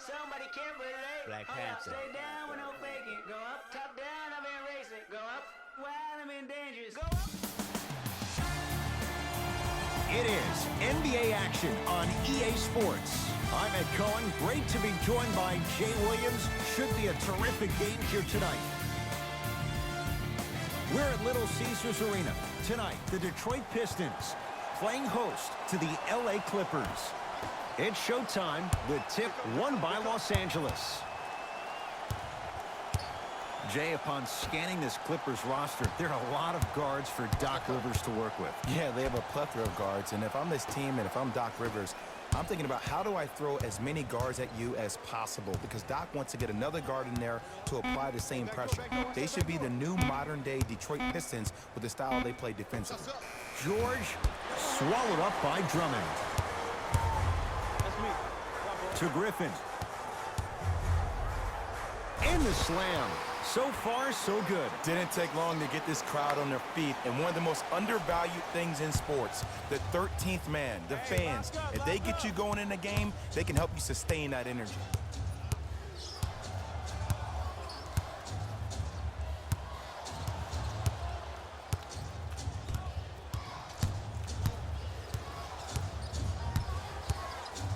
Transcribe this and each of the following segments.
Somebody can't relate. Black Panther. Stay down with no faking. Go up, top down, I've been racing. Go up, while I'm in dangerous. Go up. It is NBA action on EA Sports. I'm Ed Cohen. Great to be joined by Jay Williams. Should be a terrific game here tonight. We're at Little Caesars Arena. Tonight, the Detroit Pistons playing host to the LA Clippers. It's showtime. The tip won by Los Angeles. Jay, upon scanning this Clippers roster, there are a lot of guards for Doc Rivers to work with. Yeah, they have a plethora of guards, and if I'm this team and if I'm Doc Rivers, I'm thinking about how do I throw as many guards at you as possible, because Doc wants to get another guard in there to apply the same pressure. They should be the new modern-day Detroit Pistons with the style they play defensively. George swallowed up by Drummond. To Griffin. And the slam. So far, so good. Didn't take long to get this crowd on their feet, and one of the most undervalued things in sports, the 13th man, the fans. If they get you going in the game, they can help you sustain that energy.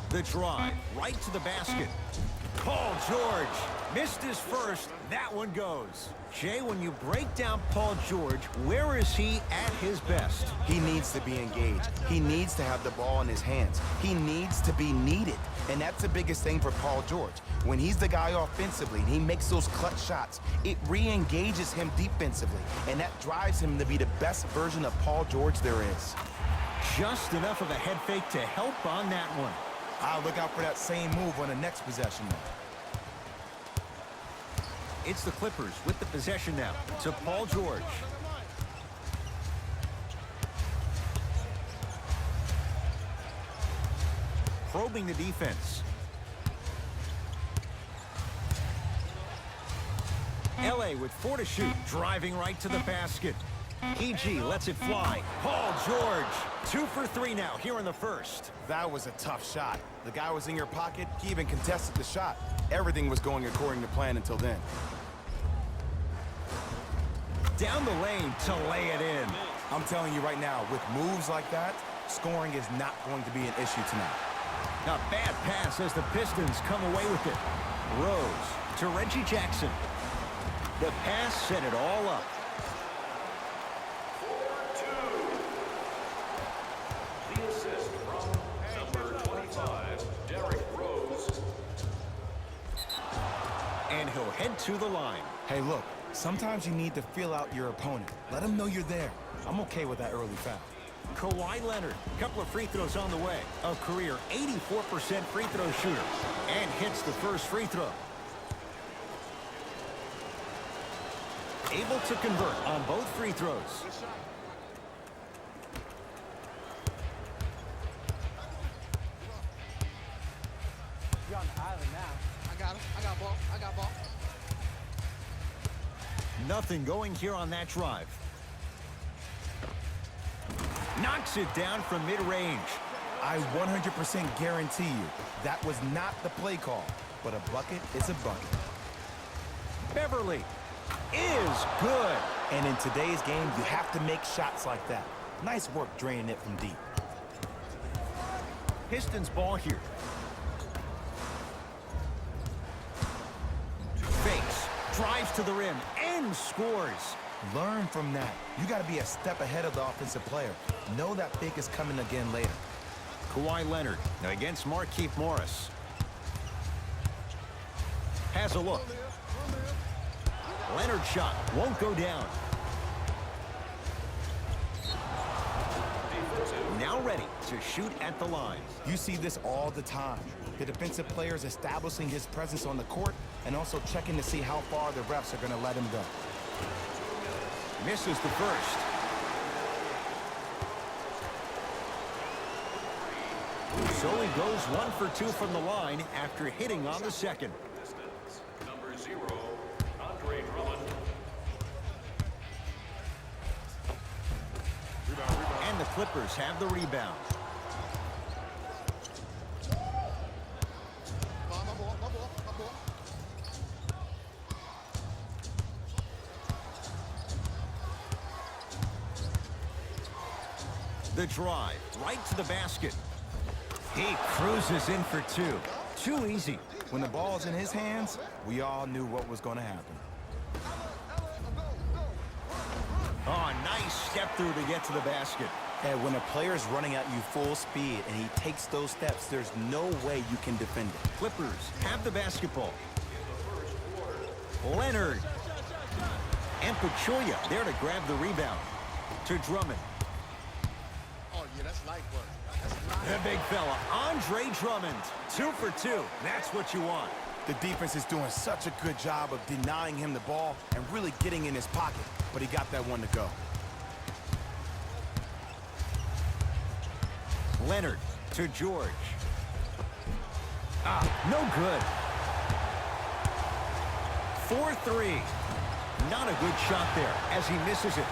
The drive, right to the basket. Paul George missed his first. That one goes. Jay, when you break down Paul George, where is he at his best? He needs to be engaged. He needs to have the ball in his hands. He needs to be needed. And that's the biggest thing for Paul George. When he's the guy offensively and he makes those clutch shots, it re-engages him defensively. And that drives him to be the best version of Paul George there is. Just enough of a head fake to help on that one. I'll look out for that same move on the next possession. It's the Clippers with the possession now to Paul George. Probing the defense. LA with 4 to shoot, driving right to the basket. PG lets it fly. Paul George, 2 for 3 now here in the first. That was a tough shot. The guy was in your pocket. He even contested the shot. Everything was going according to plan until then. Down the lane to lay it in. I'm telling you right now, with moves like that, scoring is not going to be an issue tonight. A bad pass as the Pistons come away with it. Rose to Reggie Jackson. The pass set it all up. The assist from number 25, Derrick Rose. And he'll head to the line. Hey, look, sometimes you need to feel out your opponent. Let them know you're there. I'm okay with that early foul. Kawhi Leonard, couple of free throws on the way. A career 84% free throw shooter. And hits the first free throw. Able to convert on both free throws. You're on the island now. I got him. I got ball. I got ball. Nothing going here on that drive. Knocks it down from mid-range. I 100% guarantee you that was not the play call, but a bucket is a bucket. Beverly is good. And in today's game, you have to make shots like that. Nice work draining it from deep. Pistons ball here. Fakes, drives to the rim, and scores. Learn from that. You got to be a step ahead of the offensive player. Know that fake is coming again later. Kawhi Leonard against Markieff Morris. Has a look. Leonard shot won't go down. Now ready to shoot at the line. You see this all the time. The defensive players establishing his presence on the court and also checking to see how far the refs are going to let him go. Misses the first. So he goes 1 for 2 from the line after hitting on the second. Pistons, number 0, Andre Drummond. And the Clippers have the rebound. My ball. The drive, right to the basket. He cruises in for two. Too easy. When the ball's in his hands, we all knew what was going to happen. Oh, nice step through to get to the basket. And when a player's running at you full speed and he takes those steps, there's no way you can defend it. Clippers have the basketball. Leonard. And Pachulia there to grab the rebound. To Drummond. Oh, yeah, that's light work. The big fella, Andre Drummond. 2 for 2. That's what you want. The defense is doing such a good job of denying him the ball and really getting in his pocket, but he got that one to go. Leonard to George. No good. 4-3. Not a good shot there as he misses it.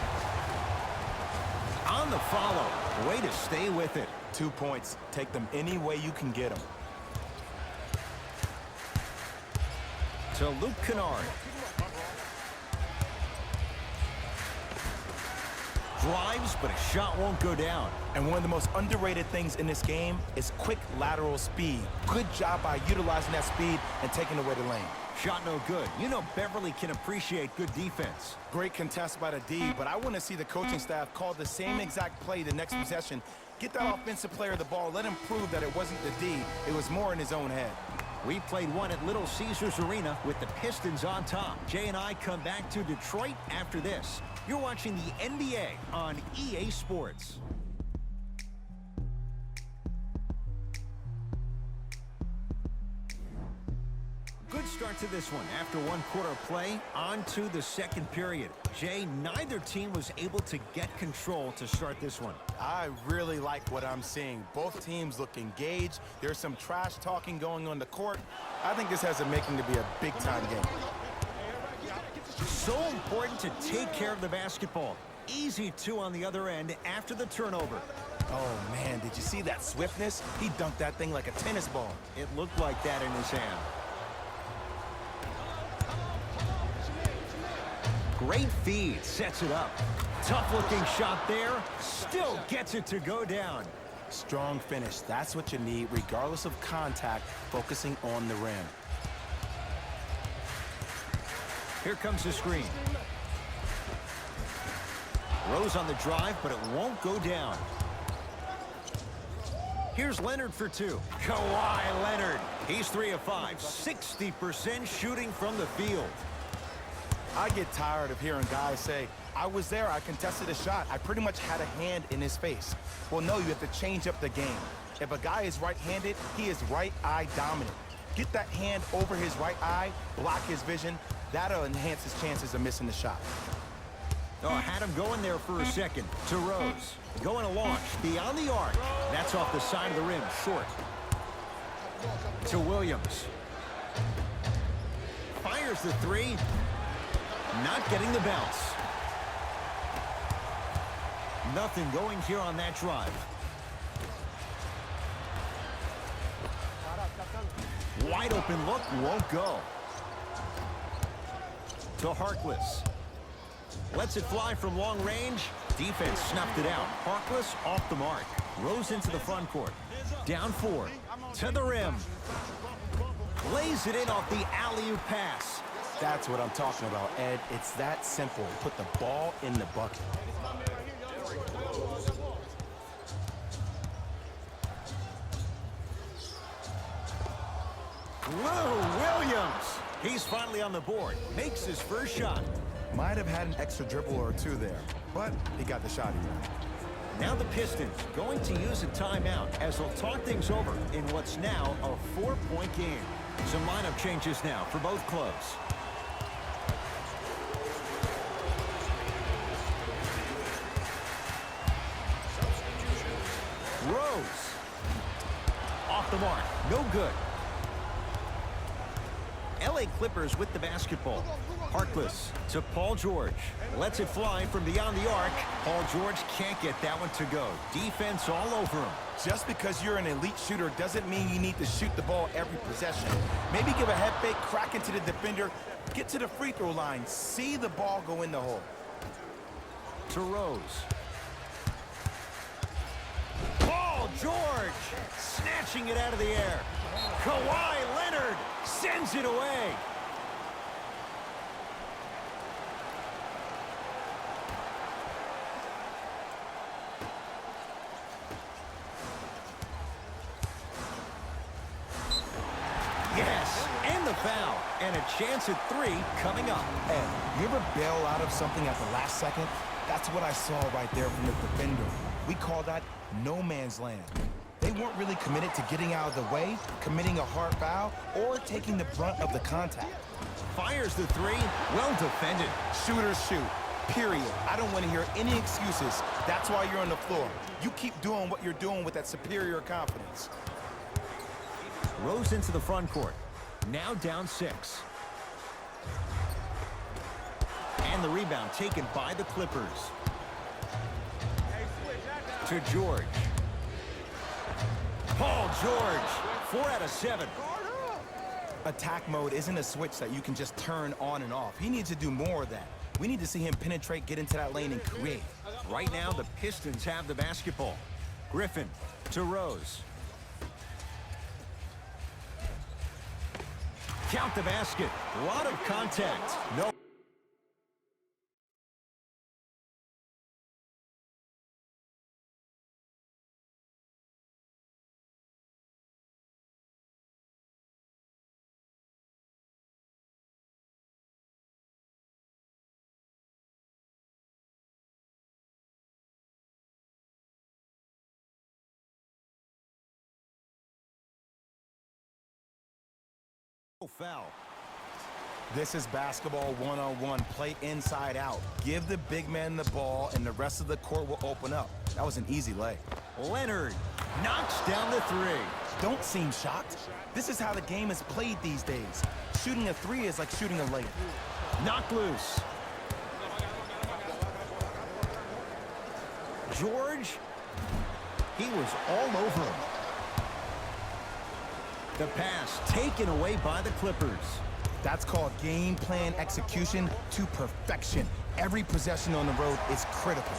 On the follow. Way to stay with it. 2 points. Take them any way you can get them. To Luke Kennard. Drives, but a shot won't go down. And one of the most underrated things in this game is quick lateral speed. Good job by utilizing that speed and taking away the lane. Shot no good. You know Beverly can appreciate good defense. Great contest by the D, but I want to see the coaching staff call the same exact play the next possession. Get that offensive player the ball. Let him prove that it wasn't the D. It was more in his own head. We played one at Little Caesars Arena with the Pistons on top. Jay and I come back to Detroit after this. You're watching the NBA on EA Sports. Good start to this one. After one quarter of play, on to the second period. Jay, neither team was able to get control to start this one. I really like what I'm seeing. Both teams look engaged. There's some trash talking going on the court. I think this has a making to be a big-time game. So important to take care of the basketball. Easy two on the other end after the turnover. Oh, man, did you see that swiftness? He dunked that thing like a tennis ball. It looked like that in his hand. Great feed, sets it up. Tough-looking shot there, still gets it to go down. Strong finish, that's what you need, regardless of contact, focusing on the rim. Here comes the screen. Rose on the drive, but it won't go down. Here's Leonard for two. Kawhi Leonard. He's 3 of 5, 60% shooting from the field. I get tired of hearing guys say, I was there, I contested a shot, I pretty much had a hand in his face. Well, no, you have to change up the game. If a guy is right-handed, he is right eye dominant. Get that hand over his right eye, block his vision. That'll enhance his chances of missing the shot. Oh, had him going there for a second. To Rose. Going to launch. Beyond the arc. That's off the side of the rim. Short. To Williams. Fires the three. Not getting the bounce. Nothing going here on that drive. Wide open look. Won't go. To Harkless. Lets it fly from long range. Defense snuffed it out. Harkless off the mark. Rose into the front court. Down 4. To the rim. Lays it in off the alley-oop pass. That's what I'm talking about, Ed. It's that simple. Put the ball in the bucket. Lou Williams. He's finally on the board. Makes his first shot. Might have had an extra dribble or two there, but he got the shot he wanted. Now the Pistons going to use a timeout as they'll talk things over in what's now a 4-point game. Some lineup changes now for both clubs. Rose. Off the mark. No good. LA Clippers with the basketball. Harkless to Paul George. Lets it fly from beyond the arc. Paul George can't get that one to go. Defense all over him. Just because you're an elite shooter doesn't mean you need to shoot the ball every possession. Maybe give a head fake, crack into the defender, get to the free throw line, see the ball go in the hole. To Rose. George snatching it out of the air. Kawhi Leonard sends it away. Yes, and the foul. And a chance at 3 coming up. Ed, you ever bail out of something at the last second? That's what I saw right there from the defender. We call that no man's land. They weren't really committed to getting out of the way, committing a hard foul, or taking the brunt of the contact. Fires the 3. Well defended. Shooters shoot. Period. I don't want to hear any excuses. That's why you're on the floor. You keep doing what you're doing with that superior confidence. Rose into the front court. Now down 6. And the rebound taken by the Clippers. To George. Paul George. 4 out of 7. Attack mode isn't a switch that you can just turn on and off. He needs to do more of that. We need to see him penetrate, get into that lane, and create. Right now, the Pistons have the basketball. Griffin to Rose. Count the basket. A lot of contact. No. Foul. This is basketball one-on-one. Play inside out. Give the big man the ball, and the rest of the court will open up. That was an easy lay. Leonard knocks down the 3. Don't seem shocked. This is how the game is played these days. Shooting a 3 is like shooting a layup. Knocked loose. George, he was all over him. The pass taken away by the Clippers. That's called game plan execution to perfection. Every possession on the road is critical.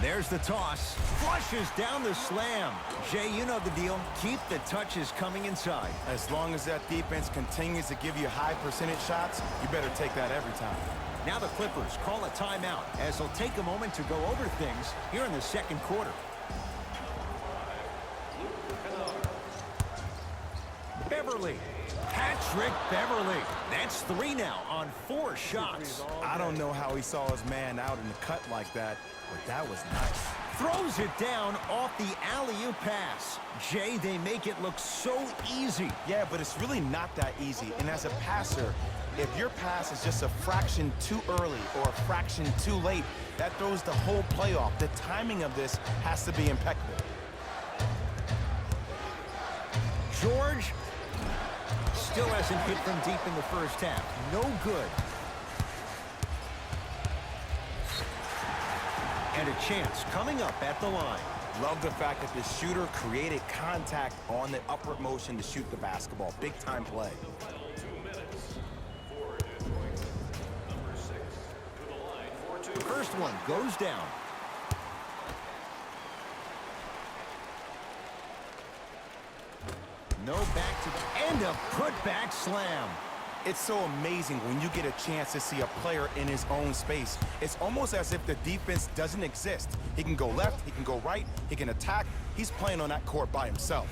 There's the toss. Flushes down the slam. Jay, you know the deal. Keep the touches coming inside. As long as that defense continues to give you high percentage shots, you better take that every time. Now the Clippers call a timeout as they'll take a moment to go over things here in the second quarter. Beverly. Patrick Beverly. That's 3 now on 4 shots. I don't know how he saw his man out in the cut like that, but that was nice. Throws it down off the alley-oop pass. Jay, they make it look so easy. Yeah, but it's really not that easy. And as a passer, if your pass is just a fraction too early or a fraction too late, that throws the whole play off. The timing of this has to be impeccable. George still hasn't hit from deep in the first half. No good. And a chance coming up at the line. Love the fact that the shooter created contact on the upward motion to shoot the basketball. Big time play. 2 minutes for Detroit. Number 6 to the line for 2. First one goes down. No back to the end of put-back slam. It's so amazing when you get a chance to see a player in his own space. It's almost as if the defense doesn't exist. He can go left, he can go right, he can attack. He's playing on that court by himself.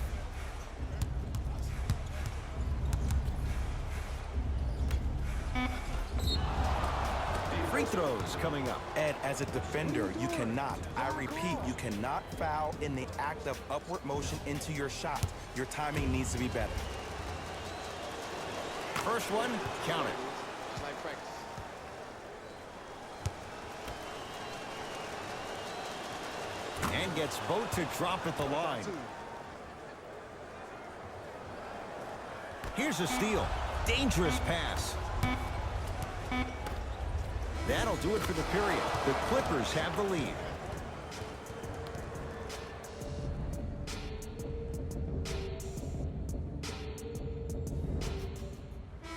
Free throws coming up. Ed, as a defender, you cannot, I repeat, you cannot foul in the act of upward motion into your shot. Your timing needs to be better. First one, count it. Like practice. And gets both to drop at the line. Here's a steal. Dangerous pass. That'll do it for the period. The Clippers have the lead.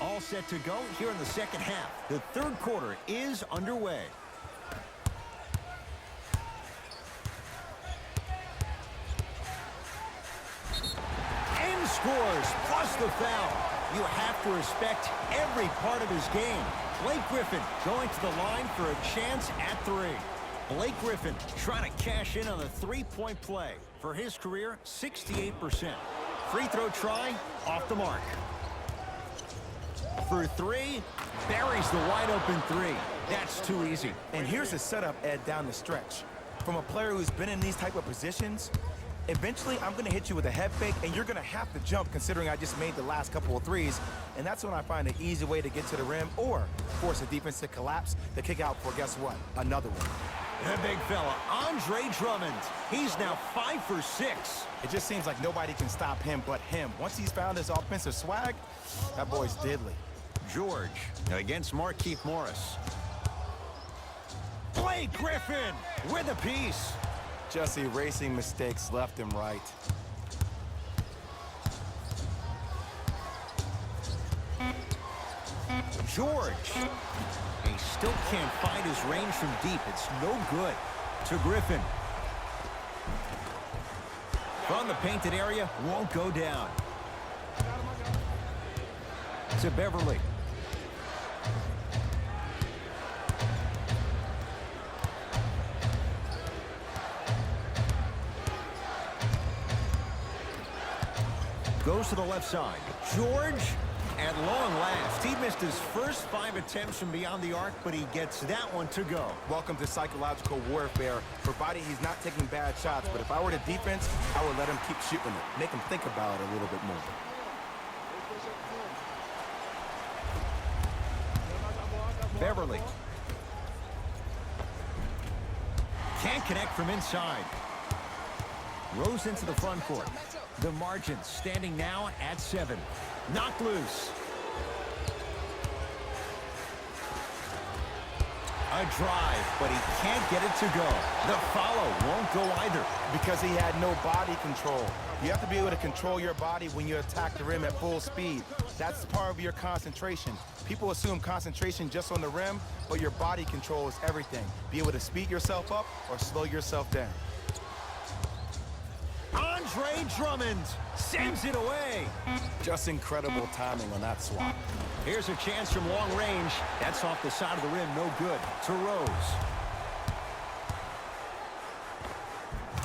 All set to go here in the second half. The third quarter is underway. scores, plus the foul. You have to respect every part of his game. Blake Griffin going to the line for a chance at three. Blake Griffin trying to cash in on the three-point play. For his career, 68%. Free throw try, off the mark. For three, buries the wide-open three. That's too easy. And here's the setup, Ed, down the stretch. From a player who's been in these type of positions, eventually I'm going to hit you with a head fake, and you're going to have to jump considering I just made the last couple of threes. And that's when I find an easy way to get to the rim or force the defense to collapse to kick out for, guess what, another one. The big fella, Andre Drummond. He's now 5 for 6. It just seems like nobody can stop him but him. Once he's found his offensive swag, that boy's deadly. George against Markieff Morris. Blake Griffin with a piece. Just erasing mistakes left and right. George. He still can't find his range from deep. It's no good. To Griffin. From the painted area, won't go down. To Beverly. Goes to the left side. George, at long last, he missed his first 5 attempts from beyond the arc, but he gets that one to go. Welcome to psychological warfare, providing he's not taking bad shots. But if I were the defense, I would let him keep shooting it. Make him think about it a little bit more. Beverly. Can't connect from inside. Rose into the front court. The margin standing now at 7. Knocked loose. A drive, but he can't get it to go. The follow won't go either. Because he had no body control. You have to be able to control your body when you attack the rim at full speed. That's part of your concentration. People assume concentration just on the rim, but your body control is everything. Be able to speed yourself up or slow yourself down. Andre Drummond sends it away. Just incredible timing on that swap. Here's a chance from long range. That's off the side of the rim, no good. To Rose.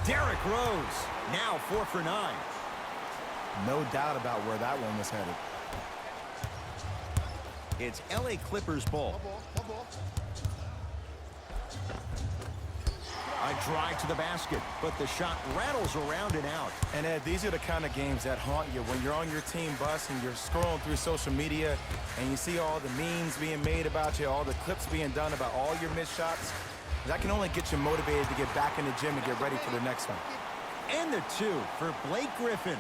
Derrick Rose, now 4 for 9. No doubt about where that one was headed. It's LA Clippers ball. A drive to the basket, but the shot rattles around and out. And Ed, these are the kind of games that haunt you when you're on your team bus and you're scrolling through social media and you see all the memes being made about you, all the clips being done about all your missed shots. That can only get you motivated to get back in the gym and get ready for the next one. And the 2 for Blake Griffin.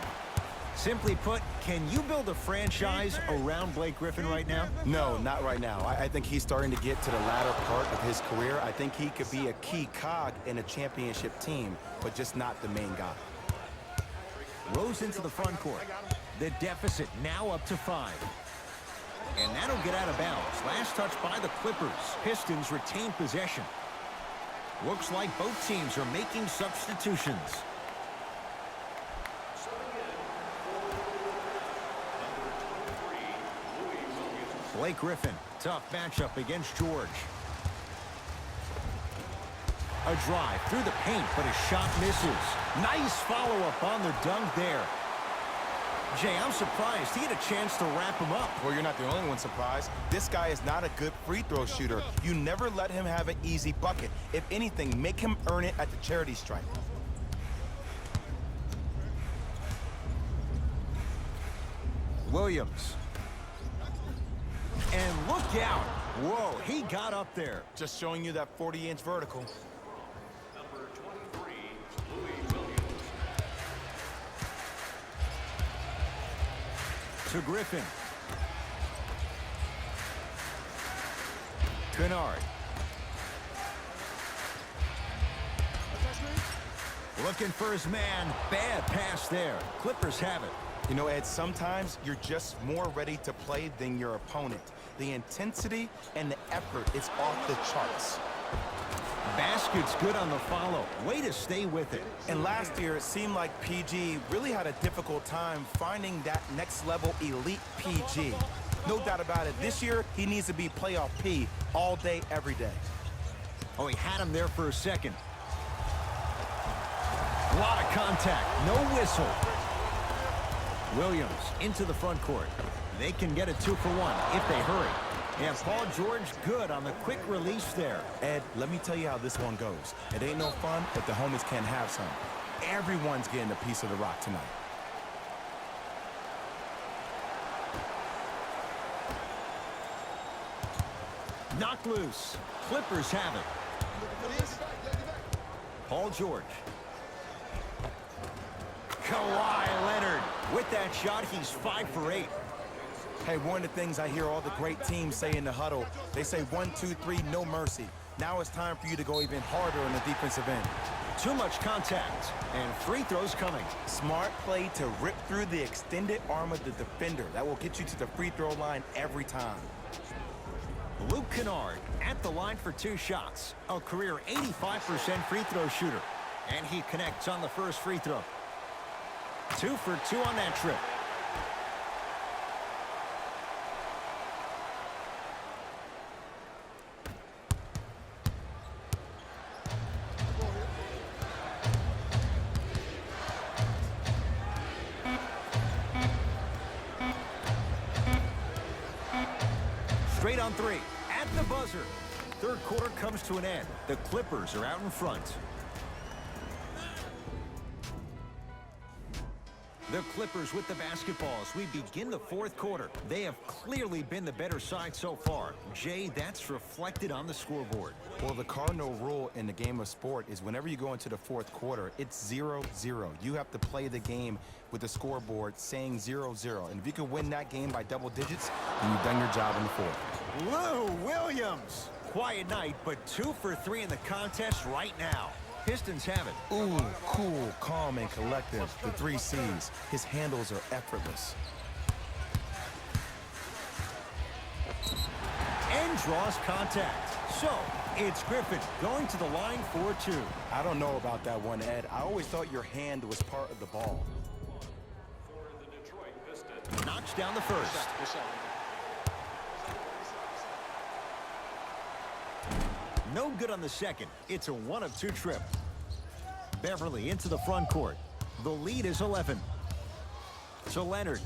Simply put, can you build a franchise around Blake Griffin right now? No, not right now. I think he's starting to get to the latter part of his career. I think he could be a key cog in a championship team, but just not the main guy. Rose into the front court. The deficit now up to 5. And that'll get out of bounds. Last touch by the Clippers. Pistons retain possession. Looks like both teams are making substitutions. Blake Griffin, tough matchup against George. A drive through the paint, but his shot misses. Nice follow-up on the dunk there. Jay, I'm surprised he had a chance to wrap him up. Well, you're not the only one surprised. This guy is not a good free throw shooter. You never let him have an easy bucket. If anything, make him earn it at the charity stripe. Williams. And look out. Whoa, he got up there. Just showing you that 40-inch vertical. Number 23, Louis Williams. To Griffin. Kennard. Looking for his man. Bad pass there. Clippers have it. You know, Ed, sometimes you're just more ready to play than your opponent. The intensity and the effort is off the charts. Basket's good on the follow. Way to stay with it. And last year, it seemed like PG really had a difficult time finding that next level elite PG. No doubt about it. This year, he needs to be playoff P all day, every day. Oh, he had him there for a second. A lot of contact. No whistle. Williams into the front court. They can get a 2-for-1 if they hurry. And Paul George good on the quick release there. Ed, let me tell you how this one goes. It ain't no fun if the homies can't have some. Everyone's getting a piece of the rock tonight. Knocked loose. Clippers have it. Paul George. Kawhi Leonard. With that shot, he's 5 for 8. Hey, one of the things I hear all the great teams say in the huddle, they say 1, 2, 3, no mercy. Now it's time for you to go even harder on the defensive end. Too much contact, and free throws coming. Smart play to rip through the extended arm of the defender. That will get you to the free throw line every time. Luke Kennard at the line for 2 shots. A career 85% free throw shooter. And he connects on the first free throw. 2 for 2 on that trip. Straight on 3 at the buzzer. Third quarter comes to an end. The Clippers are out in front. The Clippers with the basketball as we begin the fourth quarter. They have clearly been the better side so far. Jay, that's reflected on the scoreboard. Well, the cardinal rule in the game of sport is whenever you go into the fourth quarter, it's 0-0. You have to play the game with the scoreboard saying 0-0. And if you can win that game by double digits, then you've done your job in the fourth. Lou Williams. Quiet night, but 2 for 3 in the contest right now. Pistons have it. Ooh, cool, calm, and collective. The 3 C's. His handles are effortless. And draws contact. So, it's Griffin going to the line for 2. I don't know about that one, Ed. I always thought your hand was part of the ball. For the Detroit Pistons. Knocks down the first. Good shot. No good on the second. It's a 1 of 2 trip. Beverly into the front court. The lead is 11. To Leonard.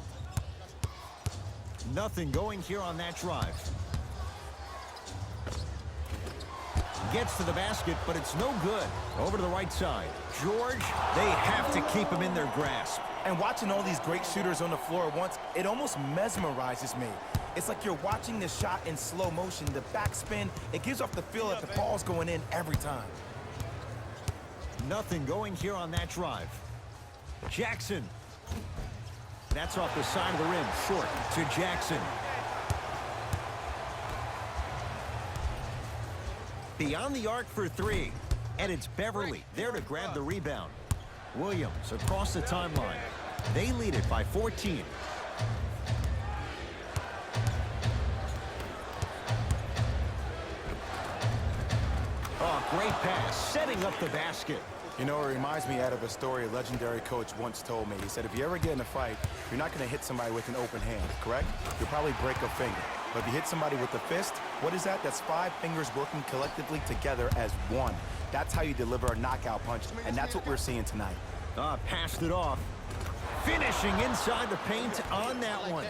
Nothing going here on that drive. Gets to the basket, but it's no good. Over to the right side. George, they have to keep him in their grasp. And watching all these great shooters on the floor at once, it almost mesmerizes me. It's like you're watching the shot in slow motion. The backspin, it gives off the feel that the ball's going in every time. Nothing going here on that drive. Jackson. That's off the side of the rim. Short to Jackson. Beyond the arc for 3. And it's Beverly there to grab the rebound. Williams across the timeline. They lead it by 14. Oh, great pass, setting up the basket. You know, it reminds me out of a story a legendary coach once told me. He said, if you ever get in a fight, you're not going to hit somebody with an open hand, correct? You'll probably break a finger. But if you hit somebody with a fist, what is that? That's 5 fingers working collectively together as one. That's how you deliver a knockout punch, and that's what we're seeing tonight. Passed it off. Finishing inside the paint on that one.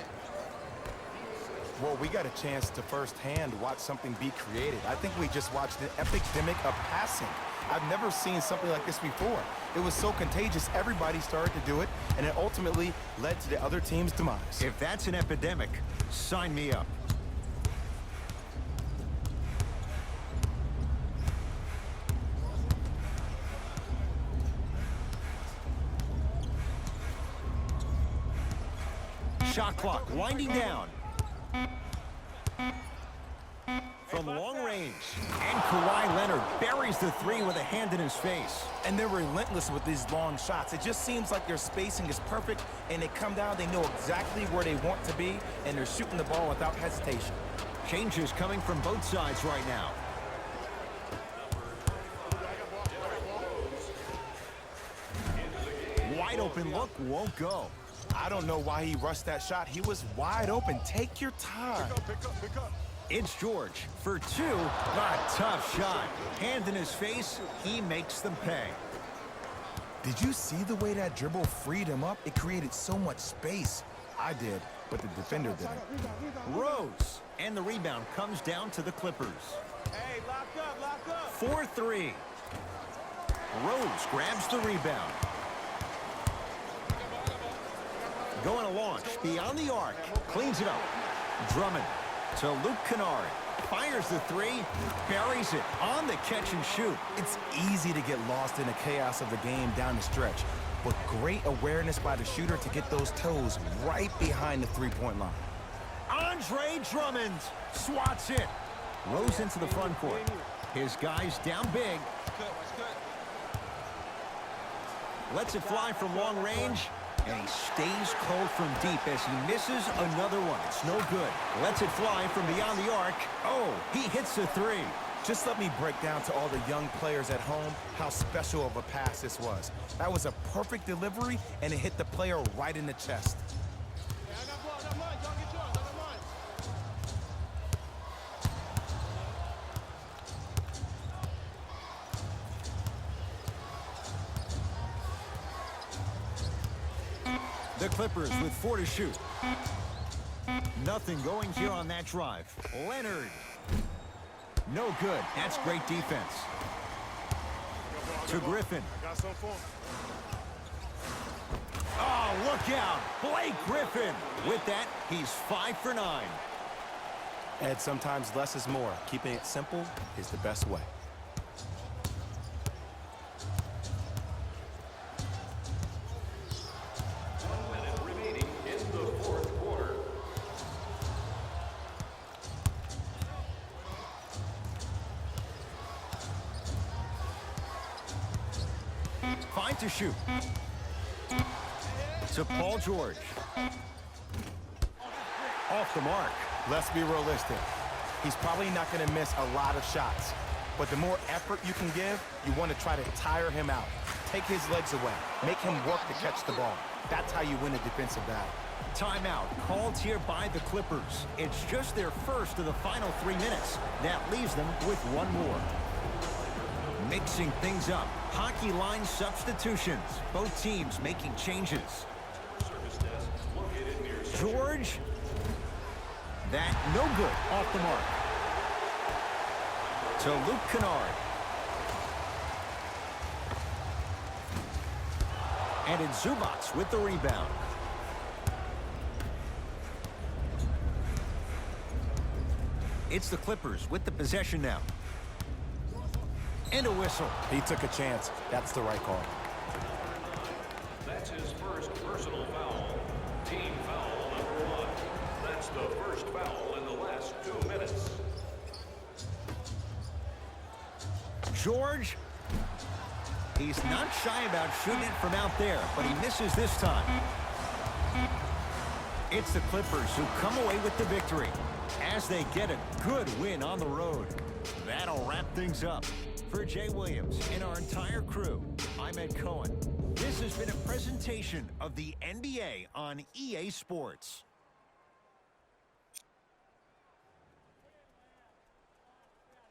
Well, we got a chance to firsthand watch something be created. I think we just watched an epidemic of passing. I've never seen something like this before. It was so contagious, everybody started to do it, and it ultimately led to the other team's demise. If that's an epidemic, sign me up. Shot clock winding down. From long range. And Kawhi Leonard buries the 3 with a hand in his face. And they're relentless with these long shots. It just seems like their spacing is perfect, and they come down, they know exactly where they want to be, and they're shooting the ball without hesitation. Changes coming from both sides right now. wide open look won't go. I don't know why he rushed that shot. He was wide open. Take your time. Pick up. It's George for two. A tough shot. Hand in his face, he makes them pay. Did you see the way that dribble freed him up? It created so much space. I did, but the defender didn't. Rose. And the rebound comes down to the Clippers. Hey, lock up. 4-3. Rose grabs the rebound. Going to launch beyond the arc. Cleans it up. Drummond to Luke Kennard. Fires the three. Buries it on the catch and shoot. It's easy to get lost in the chaos of the game down the stretch, but great awareness by the shooter to get those toes right behind the three-point line. Andre Drummond swats it. Rose into the front court. His guys down big. Lets it fly from long range. And he stays cold from deep as he misses another one. It's no good. Lets it fly from beyond the arc. Oh, he hits the three. Just let me break down to all the young players at home how special of a pass this was. That was a perfect delivery, and it hit the player right in the chest. Hey, I got mine. Y'all get yours. I got mine. The Clippers with 4 to shoot. Nothing going here on that drive. Leonard. No good. That's great defense. To Griffin. Got some for him. Oh, look out. Blake Griffin. With that, he's 5 for 9. Ed, sometimes less is more. Keeping it simple is the best way. Remaining in the fourth quarter. 5 to shoot. To Paul George. Off the mark. Let's be realistic. He's probably not going to miss a lot of shots. But the more effort you can give, you want to try to tire him out. Take his legs away. Make him work to catch the ball. That's how you win a defensive battle. Timeout called here by the Clippers. It's just their first of the final 3 minutes. That leaves them with one more. Mixing things up. Hockey line substitutions. Both teams making changes. Service desk located near George. That no good. Off the mark. To Luke Kennard. And it's Zubac with the rebound. It's the Clippers with the possession now. And a whistle. He took a chance. That's the right call. That's his first personal foul. Team foul number 1. That's the first foul in the last 2 minutes. George. He's not shy about shooting it from out there, but he misses this time. It's the Clippers who come away with the victory as they get a good win on the road. That'll wrap things up. For Jay Williams and our entire crew, I'm Ed Cohen. This has been a presentation of the NBA on EA Sports.